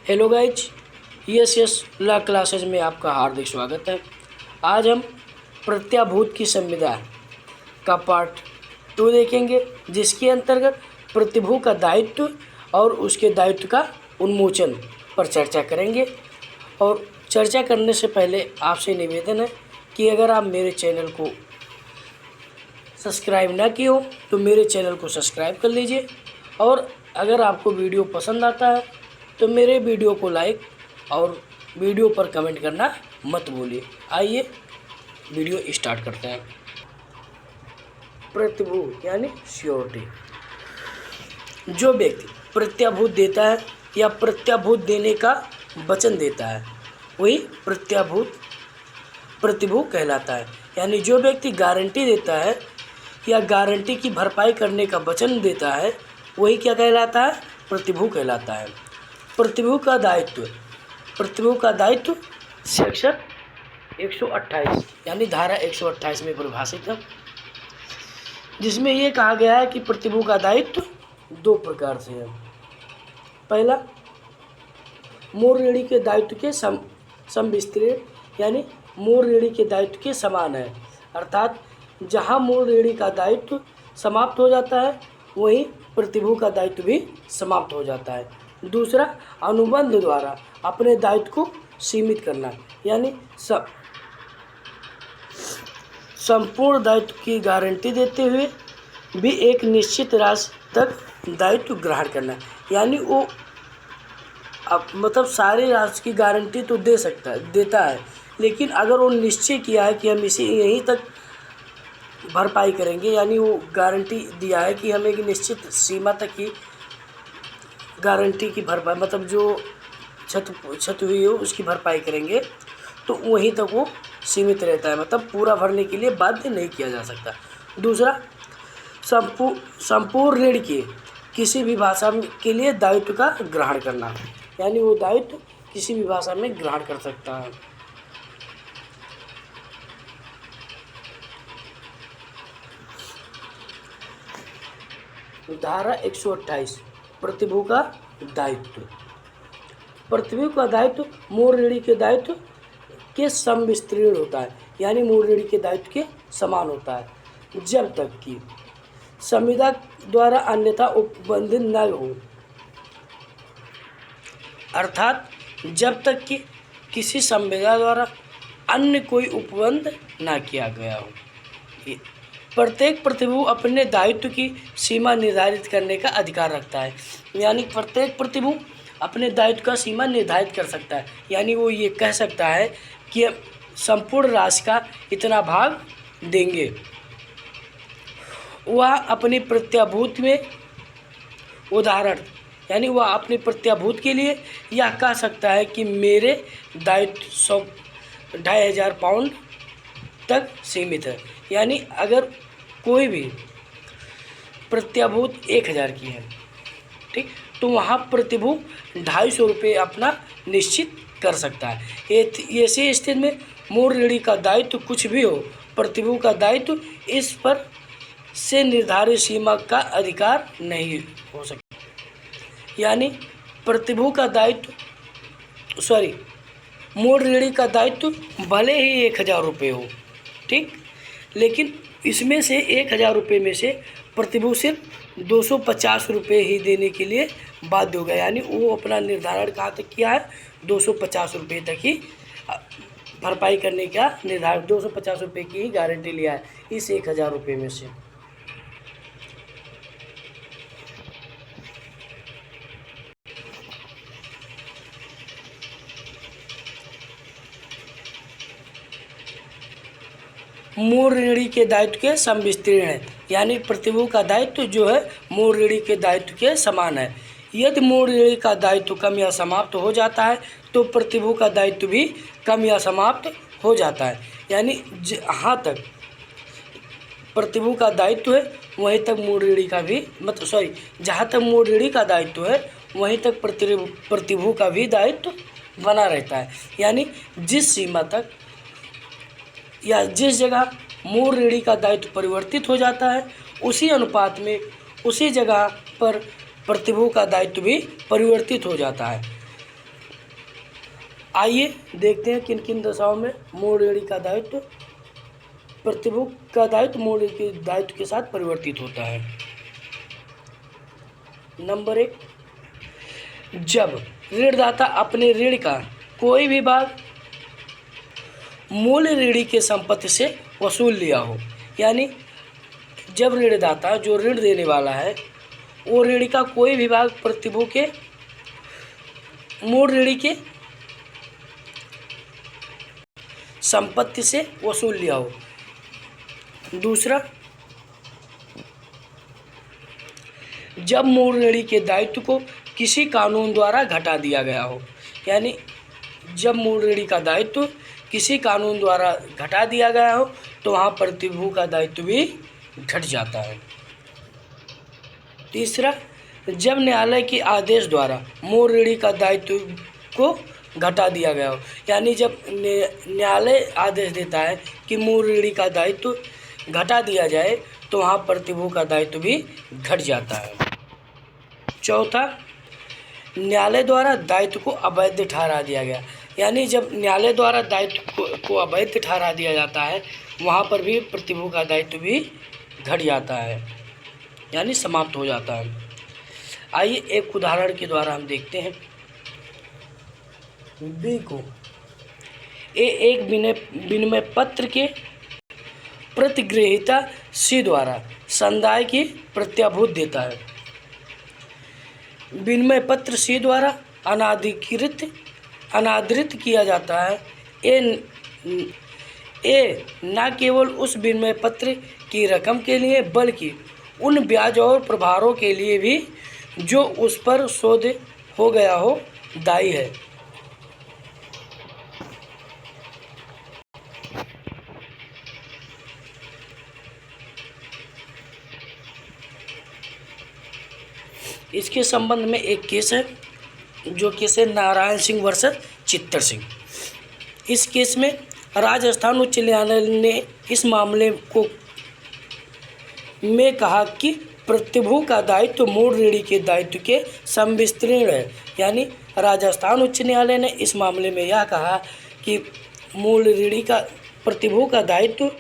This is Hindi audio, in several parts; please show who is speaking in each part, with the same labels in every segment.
Speaker 1: Hello guys, yes law classes में आपका हार्दिक स्वागत है। आज हम प्रत्याभूत की संविदा का पार्ट 2 देखेंगे, जिसके अंतर्गत प्रतिभू का दायित्व और उसके दायित्व का उन्मोचन पर चर्चा करेंगे। और चर्चा करने से पहले आपसे निवेदन है कि अगर आप मेरे चैनल को सब्सक्राइब ना किए हो तो मेरे चैनल को सब्सक्राइब कर लीजिए, और अगर आपको वीडियो पसंद आता है तो मेरे वीडियो को लाइक और वीडियो पर कमेंट करना मत भूलिए। आइए वीडियो स्टार्ट करते हैं। प्रतिभू यानी श्योरिटी। जो व्यक्ति प्रत्याभूत देता है या प्रत्याभूत देने का वचन देता है वही प्रतिभू कहलाता है। यानी जो व्यक्ति गारंटी देता है या गारंटी की भरपाई करने का वचन देता है वही क्या कहलाता है? प्रतिभू कहलाता है। प्रतिभू का दायित्व सेक्शन 128 यानी धारा 128 में परिभाषित है, जिसमें ये कहा गया है कि प्रतिभू का दायित्व 2 प्रकार से है। पहला, मूल ऋणी के दायित्व के समविस्तृण यानी मूल ऋणी के दायित्व के समान है, अर्थात जहाँ मूल ऋणी का दायित्व समाप्त हो जाता है वहीं प्रतिभू का दायित्व भी समाप्त हो जाता है। दूसरा, अनुबंध द्वारा अपने दायित्व को सीमित करना यानी संपूर्ण दायित्व की गारंटी देते हुए भी एक निश्चित राशि तक दायित्व ग्रहण करना। यानी वो मतलब सारी राशि की गारंटी तो देता है, लेकिन अगर वो निश्चय किया है कि हम इसे यहीं तक भरपाई करेंगे, यानी वो गारंटी दिया है कि हम एक निश्चित सीमा तक ही गारंटी की भरपाई, मतलब जो क्षति हुई हो उसकी भरपाई करेंगे, तो वहीं तक वो सीमित रहता है, मतलब पूरा भरने के लिए बाध्य नहीं किया जा सकता। दूसरा, संपूर्ण ऋण के किसी भी भाषा के लिए दायित्व का ग्रहण करना, यानी वो दायित्व किसी भी भाषा में ग्रहण कर सकता है। धारा 128 प्रतिभू का दायित्व। प्रतिभू का दायित्व मूल ऋणी के दायित्व के समविस्तृण होता है, यानी मूल ऋणी के दायित्व के समान होता है, जब तक कि संविदा द्वारा अन्यथा उपबंधित न हो, अर्थात जब तक कि किसी संविदा द्वारा अन्य कोई उपबंध ना किया गया हो। प्रत्येक प्रतिभू अपने दायित्व की सीमा निर्धारित करने का अधिकार रखता है, यानी प्रत्येक प्रतिभू अपने दायित्व का सीमा निर्धारित कर सकता है। यानी वो ये कह सकता है कि संपूर्ण राशि का इतना भाग देंगे। वह अपने प्रत्याभूत में उदाहरण यानी वह अपने प्रत्याभूत के लिए यह कह सकता है कि मेरे दायित्व 2,500 पाउंड तक सीमित है। यानी अगर कोई भी प्रत्याभूत 1,000 की है, ठीक, तो वहाँ प्रतिभू 250 रुपये अपना निश्चित कर सकता है। ऐसी स्थिति में मूल ऋणी का दायित्व कुछ भी हो, प्रतिभू का दायित्व इस पर से निर्धारित सीमा का अधिकार नहीं हो सकता। यानी प्रतिभू का दायित्व मूल ऋणी का दायित्व भले ही 1,000 रुपये हो, ठीक, लेकिन इसमें से 1,000 रुपये में से प्रतिभू सिर्फ 250 रुपये ही देने के लिए बाध्य होगा। यानी वो अपना निर्धारण कहाँ तक किया है? 250 रुपये तक ही भरपाई करने का निर्धारण, 250 रुपये की ही गारंटी लिया है इस 1,000 रुपये में से। मूल ऋणी के दायित्व के समविस्तृण है, यानी प्रतिभू का दायित्व जो है मूल ऋणी के दायित्व के समान है। यदि मूल ऋणी का दायित्व कम या समाप्त हो जाता है तो प्रतिभू का दायित्व भी कम या समाप्त हो जाता है। यानी जहाँ तक प्रतिभू का दायित्व है वहीं तक मूल ऋणी का भी जहाँ तक मूल ऋणी का दायित्व है वहीं तक प्रतिभू का भी दायित्व बना रहता है। यानी जिस सीमा तक या जिस जगह मूल ऋणी का दायित्व परिवर्तित हो जाता है उसी अनुपात में उसी जगह पर प्रतिभू का दायित्व भी परिवर्तित हो जाता है। आइए देखते हैं किन किन दशाओं में मूल ऋणी का दायित्व प्रतिभूक का दायित्व मूल के दायित्व के साथ परिवर्तित होता है। नंबर 1, जब ऋणदाता अपने ऋण का कोई भी भाग मूल ऋणी के संपत्ति से वसूल लिया हो। यानी जब ऋणदाता जो ऋण देने वाला है वो ऋणी का कोई भी भाग प्रतिभूक के मूल ऋणी के संपत्ति से वसूल लिया हो। दूसरा, जब मूल ऋणी के दायित्व को किसी कानून द्वारा घटा दिया गया हो। यानी जब मूल ऋणी का दायित्व किसी कानून द्वारा घटा दिया गया हो तो वहाँ प्रतिभूक का दायित्व भी घट जाता है। तीसरा, जब न्यायालय के आदेश द्वारा मूल ऋणी का दायित्व को घटा दिया गया हो। यानी जब न्यायालय आदेश देता है कि मूल ऋणी का दायित्व घटा दिया जाए तो वहाँ प्रतिभूक का दायित्व भी घट जाता है। चौथा, न्यायालय द्वारा दायित्व को अवैध ठहरा दिया गया। यानी जब न्यायालय द्वारा दायित्व को अवैध ठहरा दिया जाता है वहाँ पर भी प्रतिभूक का दायित्व भी घट जाता है, यानी समाप्त हो जाता है। आइए एक उदाहरण के द्वारा हम देखते हैं। बी को एक विनिमय पत्र के प्रतिग्रहीता सी द्वारा संदाय की प्रत्याभूत देता है। विनिमय पत्र सी द्वारा अनादृत किया जाता है। ए न केवल उस विनिमय पत्र की रकम के लिए बल्कि उन ब्याज और प्रभारों के लिए भी जो उस पर शोध हो गया हो दायी है। इसके संबंध में एक केस है जो केस है नारायण सिंह वर्सेस चित्तर सिंह। इस केस में राजस्थान उच्च न्यायालय ने इस मामले को में कहा कि प्रतिभूक का दायित्व मूल ऋणी के दायित्व के संविस्तृण है। यानी राजस्थान उच्च न्यायालय ने इस मामले में यह कहा कि मूल ऋणी का प्रतिभूक का दायित्व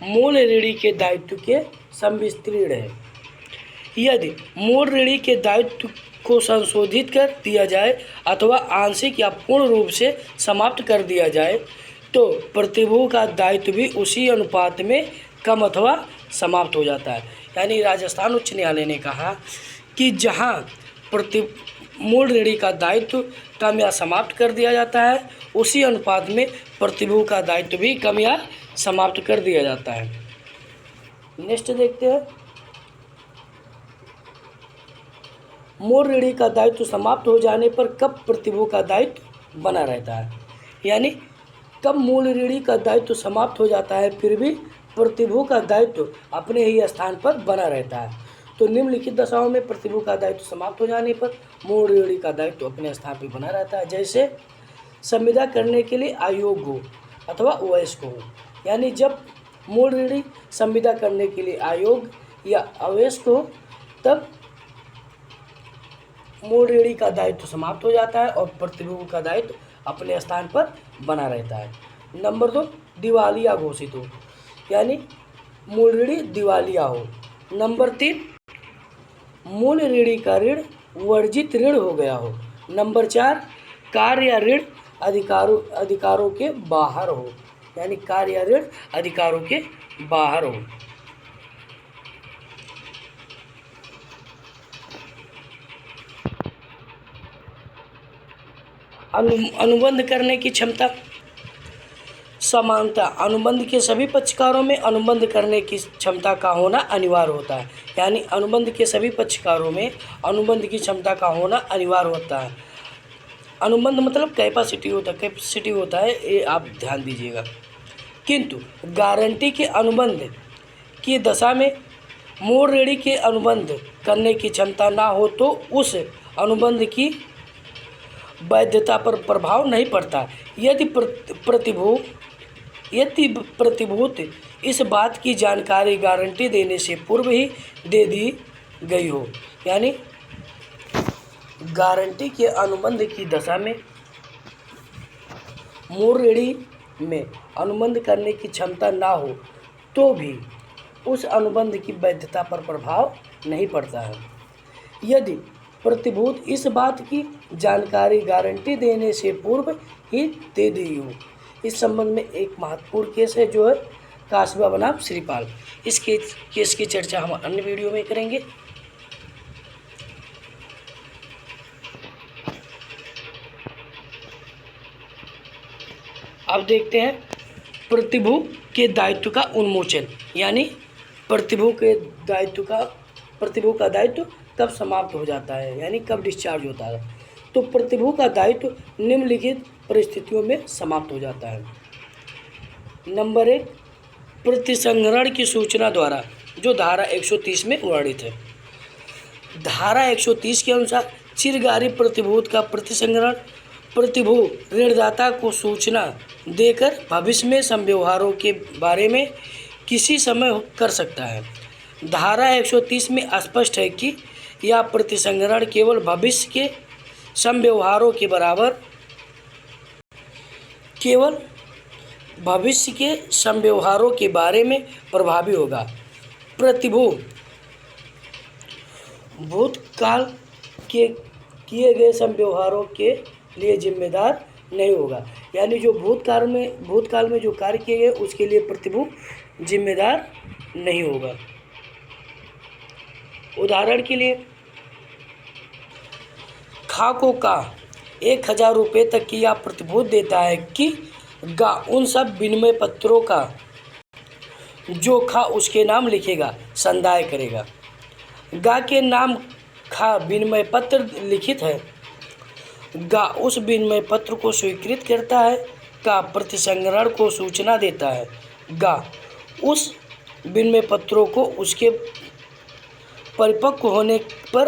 Speaker 1: मूल ऋणी के दायित्व के संविस्तृण है। यदि मूल ऋणी के दायित्व को संशोधित कर दिया जाए अथवा आंशिक या पूर्ण रूप से समाप्त कर दिया जाए तो प्रतिभूक का दायित्व भी उसी अनुपात में कम अथवा समाप्त हो जाता है। यानी राजस्थान उच्च न्यायालय ने कहा कि जहां मूल ऋणी का दायित्व कम या समाप्त कर दिया जाता है उसी अनुपात में प्रतिभूक का दायित्व भी कम या समाप्त कर दिया जाता है। नेक्स्ट देखते हैं, मूल ऋणी का दायित्व समाप्त हो जाने पर कब प्रतिभूक का दायित्व बना रहता है। यानी कब मूल ऋणी का दायित्व समाप्त हो जाता है फिर भी प्रतिभूक का दायित्व अपने ही स्थान पर बना रहता है। तो निम्नलिखित दशाओं में प्रतिभूक का दायित्व समाप्त हो जाने पर मूल ऋणी का दायित्व अपने स्थान पर बना रहता है। जैसे संविदा करने के लिए अयोग्य हो अथवा अवयस्क हो। यानी जब मूल ऋणी संविदा करने के लिए अयोग्य या अवयस्क हो तब मूल ऋणी का दायित्व समाप्त हो जाता है और प्रतिभूक का दायित्व अपने स्थान पर बना रहता है। नंबर 2, दिवालिया घोषित हो। यानी मूल ऋणी दिवालिया हो। नंबर 3, मूल ऋणी का ऋण वर्जित ऋण हो गया हो। नंबर 4, कार्य या ऋण अधिकारों के बाहर हो। यानी कार्य या ऋण अधिकारों के बाहर हो। अनुबंध करने की क्षमता। समानता। अनुबंध के सभी पक्षकारों में अनुबंध करने की क्षमता का होना अनिवार्य होता है। यानी अनुबंध के सभी पक्षकारों में अनुबंध की क्षमता का होना अनिवार्य होता है। अनुबंध मतलब कैपेसिटी होता है, ये आप ध्यान दीजिएगा। किंतु गारंटी के अनुबंध की दशा में मूल ऋणी के अनुबंध करने की क्षमता ना हो तो उस अनुबंध की वैधता पर प्रभाव नहीं पड़ता। यदि प्रतिभूत इस बात की जानकारी गारंटी देने से पूर्व ही दे दी गई हो। यानी गारंटी के अनुबंध की दशा में मूल ऋणी में अनुबंध करने की क्षमता ना हो तो भी उस अनुबंध की वैधता पर प्रभाव नहीं पड़ता है। यदि प्रतिभूत इस बात की जानकारी गारंटी देने से पूर्व ही दे दी हो। इस संबंध में एक महत्वपूर्ण केस है जो है कासबा बनाम श्रीपाल। इस केस की चर्चा हम अन्य वीडियो में करेंगे। अब देखते हैं प्रतिभू के दायित्व का उन्मोचन, यानी प्रतिभू का दायित्व कब समाप्त हो जाता है, यानी कब डिस्चार्ज होता है। तो प्रतिभू का दायित्व निम्नलिखित परिस्थितियों में समाप्त हो जाता है। नंबर 1, प्रतिसंहरण की सूचना द्वारा, जो धारा 130 में वर्णित है। धारा 130 के अनुसार चिरगारी प्रतिभूत का प्रतिसंहरण प्रतिभू ऋणदाता को सूचना देकर भविष्य में संव्यवहारों के बारे में किसी समय कर सकता है। धारा 130 में स्पष्ट है कि यह प्रतिसंहरण केवल भविष्य के संव्यवहारों के बारे में प्रभावी होगा। प्रतिभू भूतकाल के किए गए संव्यवहारों के लिए जिम्मेदार नहीं होगा, यानी जो भूतकाल में जो कार्य किए गए उसके लिए प्रतिभू जिम्मेदार नहीं होगा। उदाहरण के लिए खा को का 1000 रुपये तक की यह प्रतिभूत देता है कि गा उन सब विनिमय पत्रों का जो खा उसके नाम लिखेगा संदाय करेगा। गा के नाम खा विनिमय पत्र लिखित है। गा उस विनिमय पत्र को स्वीकृत करता है। का प्रतिसंहरण को सूचना देता है। गा उस विनिमय पत्रों को उसके परिपक्व होने पर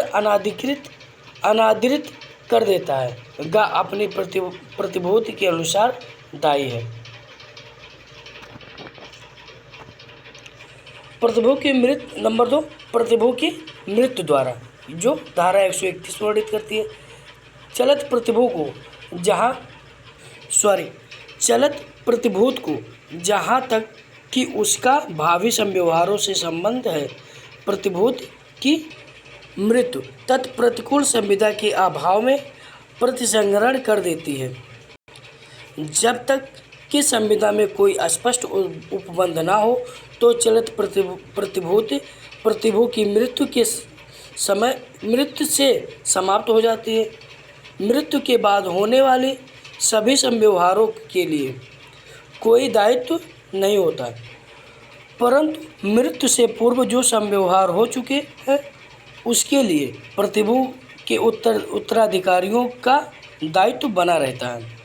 Speaker 1: अनादृत कर देता है। गा अपनी प्रतिभूति के अनुसार दायी है। नंबर 2, प्रतिभू की मृत्यु द्वारा, जो धारा 131 वर्णित करती है। चलत प्रतिभूत को जहाँ तक कि उसका भावी संव्यवहारों से संबंध है, प्रतिभूत की मृत्यु तत्प्रतिकूल संविदा के अभाव में प्रतिसंहरण कर देती है। जब तक कि संविदा में कोई स्पष्ट उपबंध ना हो तो चलित प्रतिभू की मृत्यु से समाप्त हो जाती है। मृत्यु के बाद होने वाले सभी संव्यवहारों के लिए कोई दायित्व नहीं होता, परंतु मृत्यु से पूर्व जो संव्यवहार हो चुके हैं उसके लिए प्रतिभू के उत्तराधिकारियों का दायित्व बना रहता है।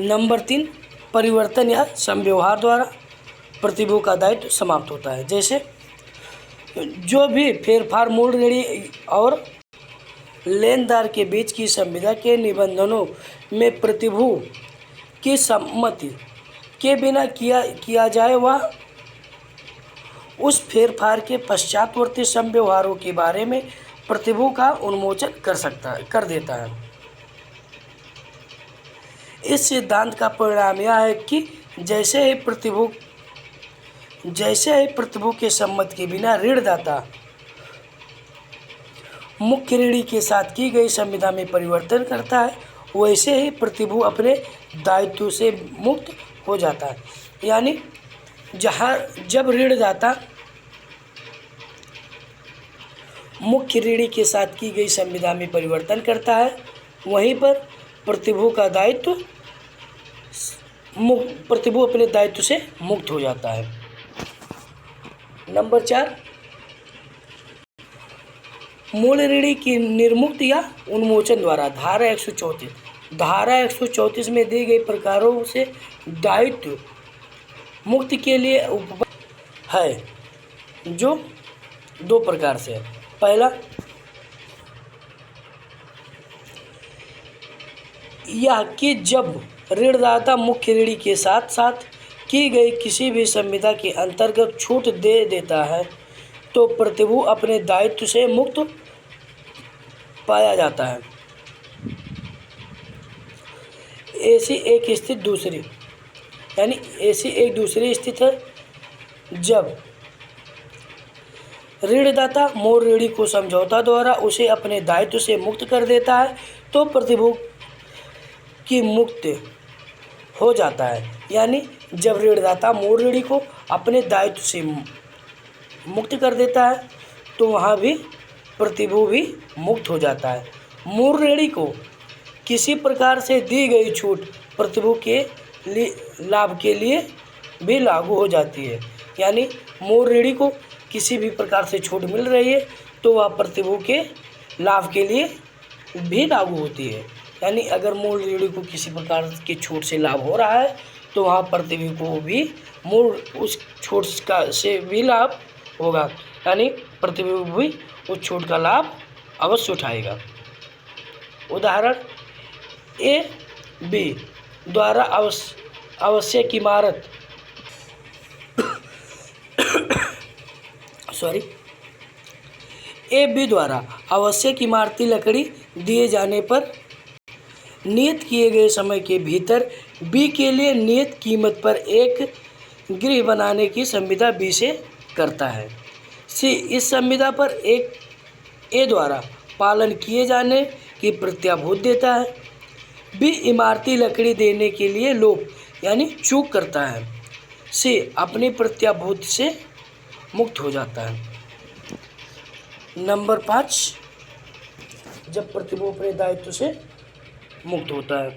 Speaker 1: नंबर 3, परिवर्तन या संव्यवहार द्वारा प्रतिभू का दायित्व समाप्त होता है। जैसे जो भी फेरफार मूल ऋणी और लेनदार के बीच की संविदा के निबंधनों में प्रतिभू की सम्मति के बिना किया जाए, वह उस फेरफार के पश्चातवर्ती संव्यवहारों के बारे में प्रतिभू का उन्मोचन कर देता है। इस सिद्धांत का परिणाम यह है कि जैसे ही प्रतिभू के सम्मति के बिना ऋणदाता मुख्य ऋणी के साथ की गई संविदा में परिवर्तन करता है, वैसे ही प्रतिभू अपने दायित्व से मुक्त हो जाता है। यानी जब ऋणदाता मुख्य ऋणी के साथ की गई संविदा में परिवर्तन करता है, वहीं पर प्रतिभू अपने दायित्व से मुक्त हो जाता है। नंबर 4, मूल ऋणी की निर्मुक्ति या उन्मोचन द्वारा। धारा 134 में दी गई प्रकारों से दायित्व मुक्ति के लिए उपबद्ध है, जो 2 प्रकार से है। पहला, यह कि जब ऋणदाता मुख्य ऋणी के साथ साथ की गई किसी भी संविदा के अंतर्गत छूट दे देता है तो प्रतिभू अपने दायित्व से मुक्त पाया जाता है। ऐसी एक स्थिति दूसरी, यानी ऐसी एक दूसरी स्थिति है जब ऋणदाता मूल ऋणी को समझौता द्वारा उसे अपने दायित्व से मुक्त कर देता है तो प्रतिभूति की मुक्ति हो जाता है। यानी जब ऋणदाता मूल ऋणी को अपने दायित्व से मुक्त कर देता है तो वहाँ भी प्रतिभूति भी मुक्त हो जाता है। मूल ऋणी को किसी प्रकार से दी गई छूट प्रतिभूति के लिए लाभ के लिए भी लागू हो जाती है। यानी मूल ऋणी को किसी भी प्रकार से छूट मिल रही है तो वह प्रतिभूति के लाभ के लिए भी लागू होती है। यानी अगर मूल ऋणी को किसी प्रकार की छूट से लाभ हो रहा है तो वहाँ प्रतिभूति को भी मूल उस छूट का से भी लाभ होगा, यानी प्रतिभूति भी उस छूट का लाभ अवश्य उठाएगा। उदाहरण ए बी द्वारा आवश्यक इमारत ए बी द्वारा आवश्यक इमारती लकड़ी दिए जाने पर नियत किए गए समय के भीतर बी के लिए नियत कीमत पर एक गृह बनाने की संविदा बी से करता है। सी इस संविदा पर एक ए द्वारा पालन किए जाने की प्रत्याभूति देता है। बी इमारती लकड़ी देने के लिए लोभ यानी चूक करता है। सी अपनी प्रत्याभूति से मुक्त हो जाता है। नंबर 5, जब प्रतिभूति अपने दायित्व से मुक्त होता है।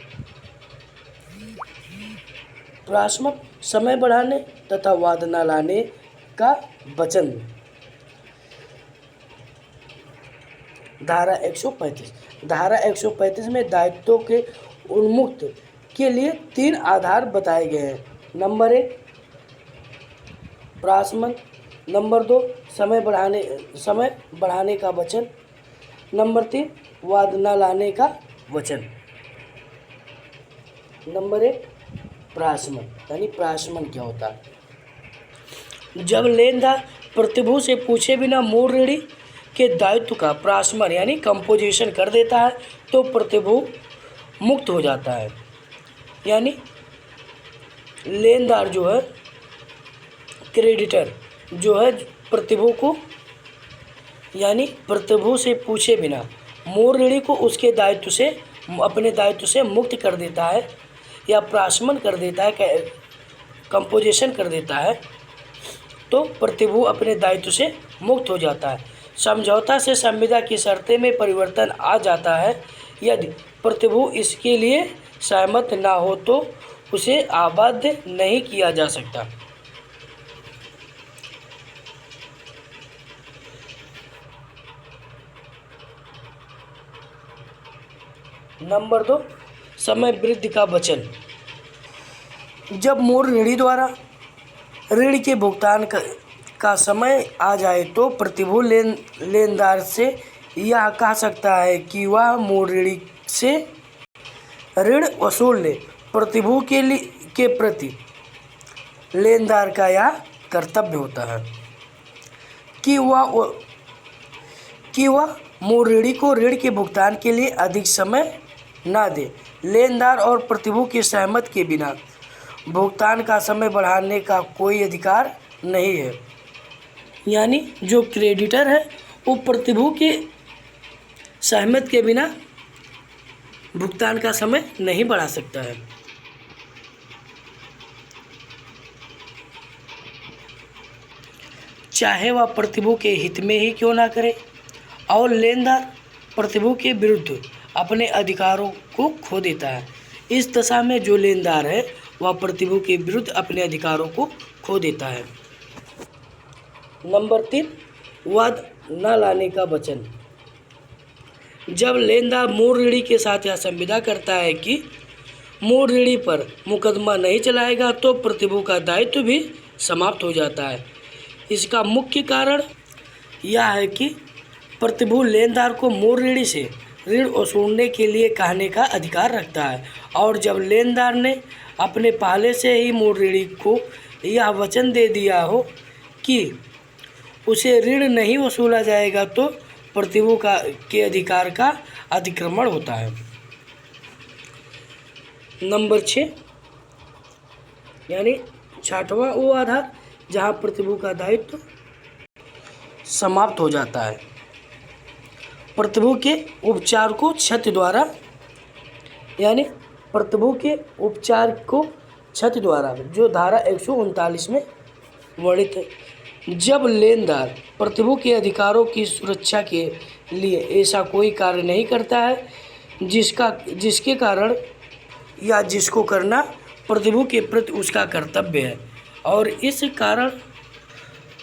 Speaker 1: प्रासमक समय बढ़ाने तथा वाद न लाने का वचन। धारा 135 में दायित्वों के उन्मुक्त के लिए 3 आधार बताए गए हैं। नंबर 1 प्रासमक, नंबर 2 समय बढ़ाने का वचन, नंबर 3 वाद न लाने का वचन। नंबर 1 प्रासमन, यानी प्रासमन क्या होता है? जब लेनदार प्रतिभूति से पूछे बिना मूल ऋणी के दायित्व का प्रासमन यानी कंपोजिशन कर देता है तो प्रतिभूति मुक्त हो जाता है। यानी लेनदार जो है, क्रेडिटर जो है, प्रतिभूति को यानी प्रतिभूति से पूछे बिना मूल ऋणी को उसके दायित्व से अपने दायित्व से मुक्त कर देता है या प्राशमन कर देता है, कंपोजिशन कर देता है तो प्रतिभूति अपने दायित्व से मुक्त हो जाता है। समझौता से संविदा की शर्तें में परिवर्तन आ जाता है। यदि प्रतिभूति इसके लिए सहमत ना हो तो उसे आबाध्य नहीं किया जा सकता। नंबर 2 समय वृद्धि का वचन। जब मूल ऋणी द्वारा ऋण के भुगतान का समय आ जाए तो प्रतिभूति लेनदार से यह कह सकता है कि वह मूल ऋणी से ऋण वसूल ले। प्रतिभूति के प्रति लेनदार का यह कर्तव्य होता है कि वह मूल ऋणी को ऋण के भुगतान के लिए अधिक समय ना दे। लेनदार और प्रतिभूति की सहमति के बिना भुगतान का समय बढ़ाने का कोई अधिकार नहीं है। यानी जो क्रेडिटर है वो प्रतिभूति के सहमति के बिना भुगतान का समय नहीं बढ़ा सकता है। चाहे वह प्रतिभूति के हित में ही क्यों ना करे। और लेनदार प्रतिभूति के विरुद्ध अपने अधिकारों को खो देता है। इस दशा में जो लेनदार है वह प्रतिभूति के विरुद्ध अपने अधिकारों को खो देता है। नंबर 3 वाद न लाने का वचन। जब लेनदार मूल ऋणी के साथ यह संविदा करता है कि मूल ऋणी पर मुकदमा नहीं चलाएगा तो प्रतिभूति का दायित्व भी समाप्त हो जाता है। इसका मुख्य कारण यह है कि प्रतिभूति लेनदार को मूल ऋणी से ऋण वसूलने के लिए कहने का अधिकार रखता है और जब लेनदार ने अपने पहले से ही मूल ऋणी को यह वचन दे दिया हो कि उसे ऋण नहीं वसूला जाएगा तो प्रतिभूति के अधिकार का अतिक्रमण होता है। नंबर 6 यानी 6वां वो आधार जहाँ प्रतिभू का दायित्व समाप्त हो जाता है। प्रतिभू के उपचार को क्षति द्वारा यानी प्रतिभू के उपचार को क्षति द्वारा जो धारा 139 में वर्णित है। जब लेनदार प्रतिभू के अधिकारों की सुरक्षा के लिए ऐसा कोई कार्य नहीं करता है जिसके कारण या जिसको करना प्रतिभू के प्रति उसका कर्तव्य है और इस कारण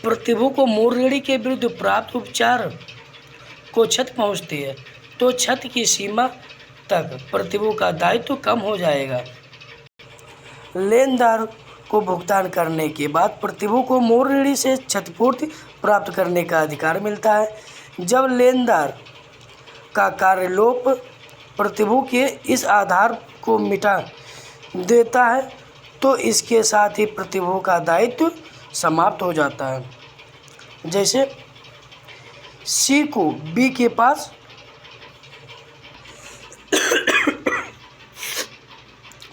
Speaker 1: प्रतिभू को मूल ऋणी के विरुद्ध प्राप्त उपचार को क्षति पहुंचती है तो क्षति की सीमा तक प्रतिभू का दायित्व कम हो जाएगा। लेनदार को भुगतान करने के बाद प्रतिभू को मूल ऋणी से क्षतिपूर्ति प्राप्त करने का अधिकार मिलता है। जब लेनदार का कार्यलोप प्रतिभू के इस आधार को मिटा देता है तो इसके साथ ही प्रतिभू का दायित्व समाप्त हो जाता है। जैसे सी को बी के पास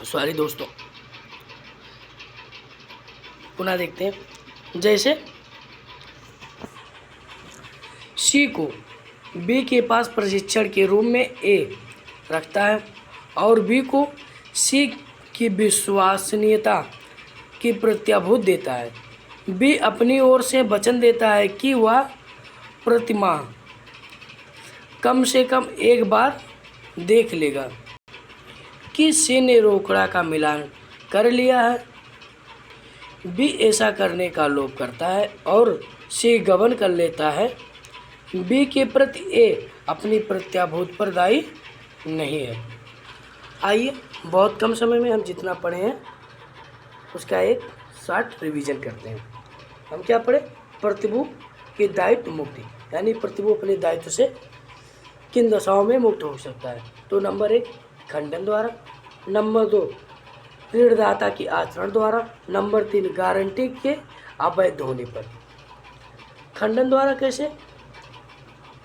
Speaker 1: सॉरी दोस्तों, पुनः देखते हैं। जैसे सी को बी के पास प्रशिक्षण के रूप में ए रखता है और बी को सी की विश्वसनीयता की प्रत्याभूत देता है। बी अपनी ओर से वचन देता है कि वह प्रतिमाह कम से कम एक बार देख लेगा कि सी ने रोकड़ा का मिलान कर लिया है। बी ऐसा करने का लोभ करता है और सी गबन कर लेता है। बी के प्रति ए अपनी प्रत्याभूत पर दायी नहीं है। आइए बहुत कम समय में हम जितना पढ़े हैं उसका एक शॉर्ट रिवीजन करते हैं। हम क्या पढ़े? प्रतिभू की दायित्व मुक्ति यानी प्रतिभू अपने दायित्व से किन दशाओं में मुक्त हो सकता है। तो नंबर 1 खंडन द्वारा, नंबर 2 ऋणदाता की आचरण द्वारा, नंबर 3 गारंटी के अवैध होने पर। खंडन द्वारा कैसे?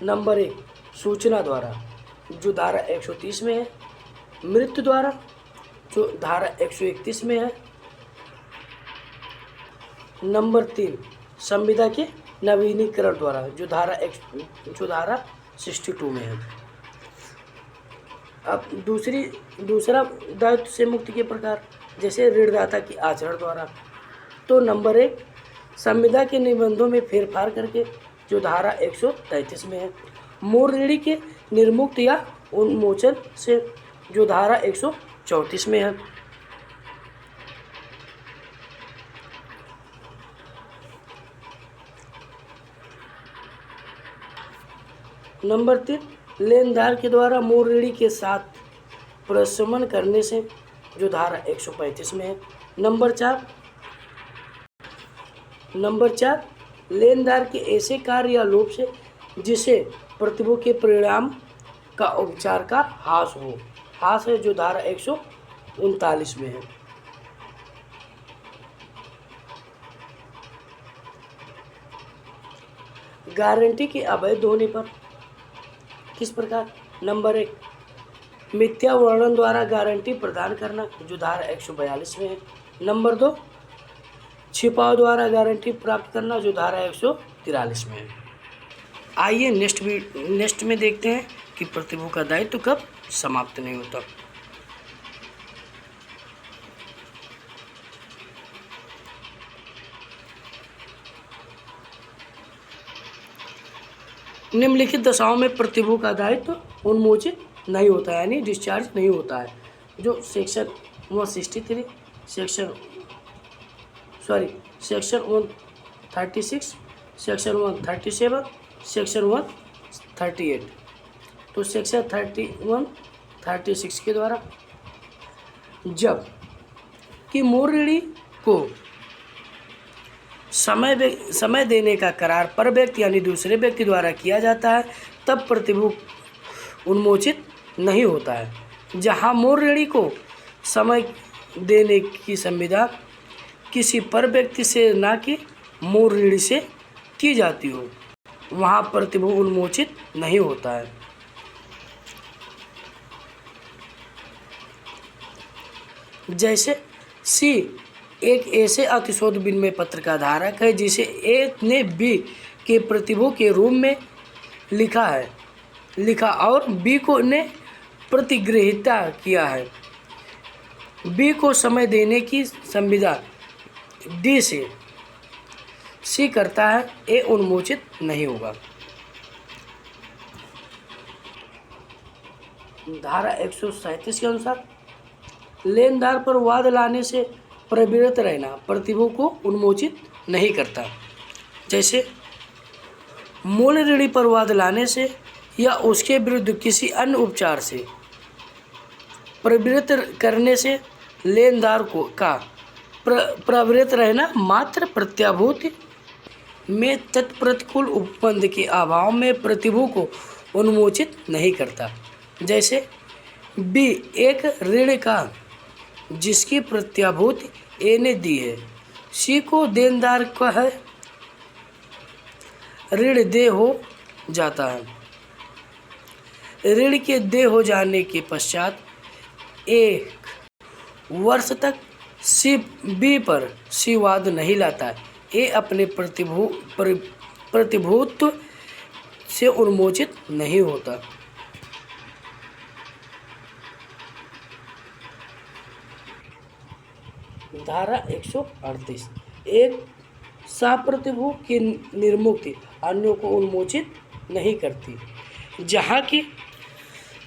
Speaker 1: नंबर 1 सूचना द्वारा जो धारा 130 में है, मृत्यु द्वारा जो धारा 131 में है, नंबर 3 संविदा के नवीनीकरण द्वारा जो धारा 62 में है। अब दूसरा दायित्व से मुक्ति के प्रकार जैसे ऋणदाता की आचरण द्वारा, तो नंबर 1 संविदा के निबंधों में फेरफार करके जो धारा 133 में है, मूल ऋणी के निर्मुक्त या उन्मोचन से जो धारा 134 में है। नंबर 3 लेनदार के द्वारा मूल ऋणी के साथ प्रशमन करने से जो धारा 135 में है। नंबर 4 लेनदार के ऐसे कार्य या लोभ से जिसे प्रतिभू के परिणाम का उपचार का हास है जो धारा 139 में है। गारंटी के अवैध होने पर किस प्रकार? नंबर 1 मिथ्या वर्णन द्वारा गारंटी प्रदान करना जो धारा 142 में है। नंबर 2 छिपाव द्वारा गारंटी प्राप्त करना जो धारा 143 में है। आइए नेक्स्ट में देखते हैं कि प्रतिभू का दायित्व कब समाप्त नहीं होता। निम्नलिखित दशाओं में प्रतिभू का दायित्व उन्मोचित नहीं होता है यानी डिस्चार्ज नहीं होता है। जो सेक्शन 163 सेक्शन 136 सेक्शन 137 सेक्शन 138। तो सेक्शन 36 के द्वारा जब कि मूल ऋणी को समय देने का करार पर व्यक्ति यानी दूसरे व्यक्ति द्वारा किया जाता है तब प्रतिभू उन्मोचित नहीं होता है। जहां मूल ऋणी को समय देने की संविदा किसी पर व्यक्ति से ना कि मूल ऋणी से की जाती हो वहां प्रतिभू उन्मोचित नहीं होता है। जैसे सी एक ऐसे अतिशोध विनिमय पत्र का धारक है जिसे ए ने बी के प्रतिभू के रूप में लिखा और बी को ने प्रतिगृहिता किया है। बी को समय देने की संविदा डी से सी करता है, ए उन्मोचित नहीं होगा। धारा 137 के अनुसार लेनदार पर वाद लाने से प्रवृत्त रहना प्रतिभू को उन्मोचित नहीं करता। जैसे मूल ऋणी पर वाद लाने से या उसके विरुद्ध किसी अन्य उपचार से प्रवृत्त करने से लेनदार को का प्रवृत्त रहना मात्र प्रत्याभूति में तत्प्रतिकूल उपबंध के अभाव में प्रतिभू को उन्मोचित नहीं करता। जैसे बी एक ऋण का जिसकी प्रत्याभूति ए ने दी है, सी को देनदार का है ऋण दे हो जाता है। ऋण के दे हो जाने के पश्चात 1 वर्ष तक सी बी पर सी वाद नहीं लाता है, ए अपने प्रतिभूत्व से उन्मोचित नहीं होता। धारा 138 एक साप्रतिभू की निर्मुक्ति अन्यों को उन्मोचित नहीं करती। जहाँ की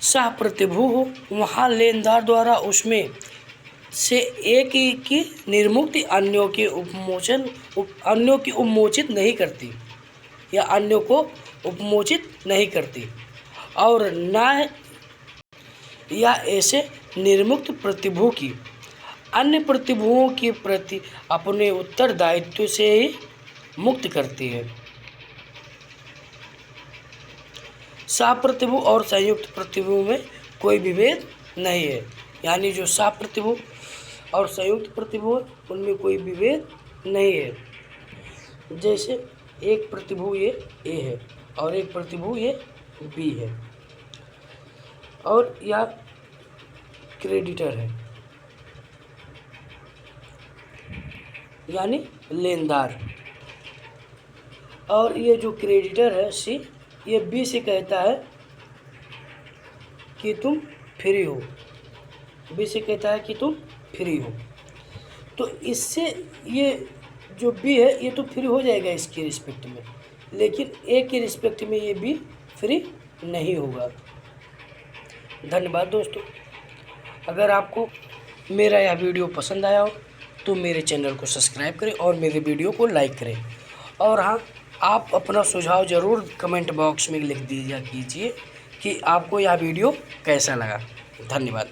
Speaker 1: साप्रतिभू हो वहाँ लेनदार द्वारा उसमें से एक की निर्मुक्ति अन्यों की उन्मोचित नहीं करती या अन्यों को उपमोचित नहीं करती और न या ऐसे निर्मुक्त प्रतिभू की अन्य प्रतिभुओं के प्रति अपने उत्तरदायित्व से ही मुक्त करती है। साप्रतिभू और संयुक्त प्रतिभू में कोई विभेद नहीं है, यानी जो साप्रतिभू और संयुक्त प्रतिभू उनमें कोई विभेद नहीं है। जैसे एक प्रतिभू ये ए है और एक प्रतिभू ये बी है और या क्रेडिटर है यानी लेनदार, और ये जो क्रेडिटर है सी ये बी से कहता है कि तुम फ्री हो, बी से कहता है कि तुम फ्री हो, तो इससे ये जो बी है ये तो फ्री हो जाएगा इसके रिस्पेक्ट में, लेकिन ए के रिस्पेक्ट में ये बी फ्री नहीं होगा। धन्यवाद दोस्तों। अगर आपको मेरा यह वीडियो पसंद आया हो तो मेरे चैनल को सब्सक्राइब करें और मेरे वीडियो को लाइक करें। और हाँ, आप अपना सुझाव ज़रूर कमेंट बॉक्स में लिख दीजिए कीजिए कि आपको यह वीडियो कैसा लगा। धन्यवाद।